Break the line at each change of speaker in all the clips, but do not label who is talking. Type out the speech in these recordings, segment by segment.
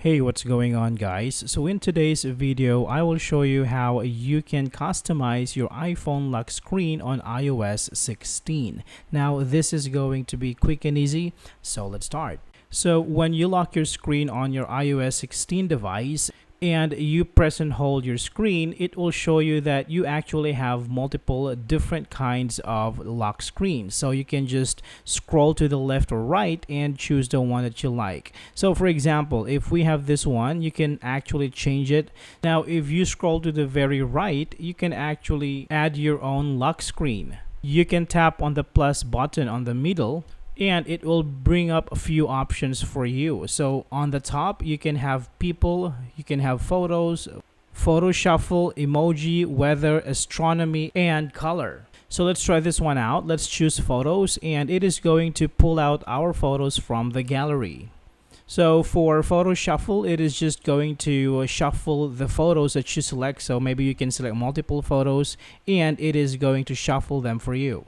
Hey, what's going on, guys? So in today's video, I will show you how you can customize your iPhone lock screen on iOS 16. Now, this is going to be quick and easy, so let's start. So when you lock your screen on your iOS 16 device, and you press and hold your screen, it will show you that you actually have multiple different kinds of lock screens. So you can just scroll to the left or right and choose the one that you like. So for example, if we have this one, you can actually change it. Now, if you scroll to the very right, you can actually add your own lock screen. You can tap on the plus button on the middle, and it will bring up a few options for you. So on the top, you can have people, you can have photos, photo shuffle, emoji, weather, astronomy, and color. So let's try this one out. Let's choose photos, and it is going to pull out our photos from the gallery. So for photo shuffle, it is just going to shuffle the photos that you select. So maybe you can select multiple photos, and it is going to shuffle them for you.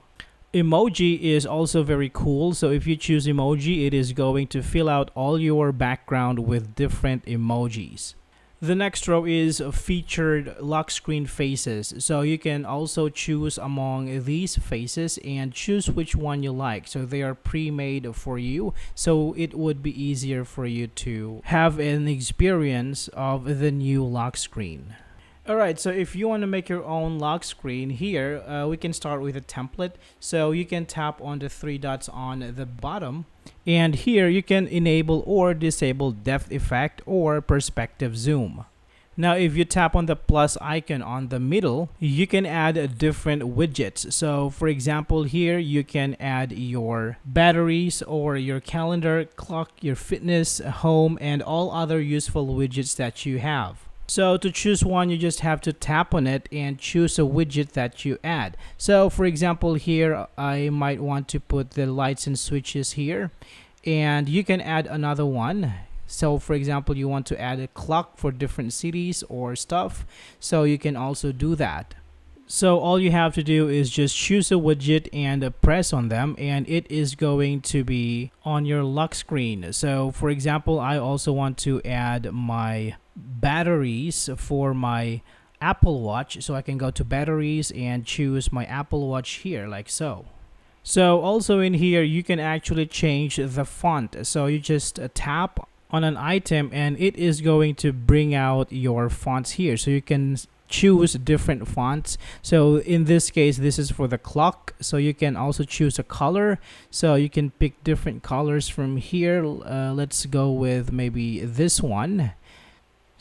Emoji is also very cool. So if you choose emoji, it is going to fill out all your background with different emojis. The next row is featured lock screen faces. So you can also choose among these faces and choose which one you like. So they are pre-made for you, so it would be easier for you to have an experience of the new lock screen. Alright, so if you want to make your own lock screen here, we can start with a template. So you can tap on the three dots on the bottom, and here you can enable or disable depth effect or perspective zoom. Now, if you tap on the plus icon on the middle, you can add different widgets. So for example, here you can add your batteries or your calendar, clock, your fitness, home, and all other useful widgets that you have. So to choose one, you just have to tap on it and choose a widget that you add. So for example, here I might want to put the lights and switches here, and you can add another one. So for example, you want to add a clock for different cities or stuff, so you can also do that. So all you have to do is just choose a widget and press on them, and it is going to be on your lock screen. So for example, I also want to add my batteries for my Apple Watch, so I can go to batteries and choose my Apple Watch here, like so. So also in here, you can actually change the font. So you just tap on an item and it is going to bring out your fonts here, so you can choose different fonts. So in this case, this is for the clock, so you can also choose a color, so you can pick different colors from here. Let's go with maybe this one.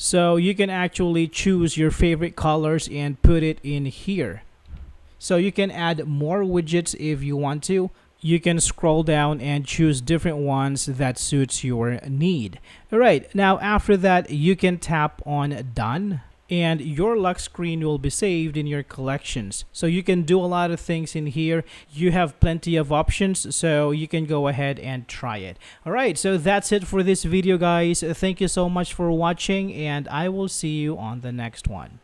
So you can actually choose your favorite colors and put it in here. So you can add more widgets if you want to. You can scroll down and choose different ones that suits your need. All right, now after that, you can tap on done, and your lock screen will be saved in your collections. So you can do a lot of things in here. You have plenty of options, so you can go ahead and try it. All right, so that's it for this video, guys. Thank you so much for watching, and I will see you on the next one.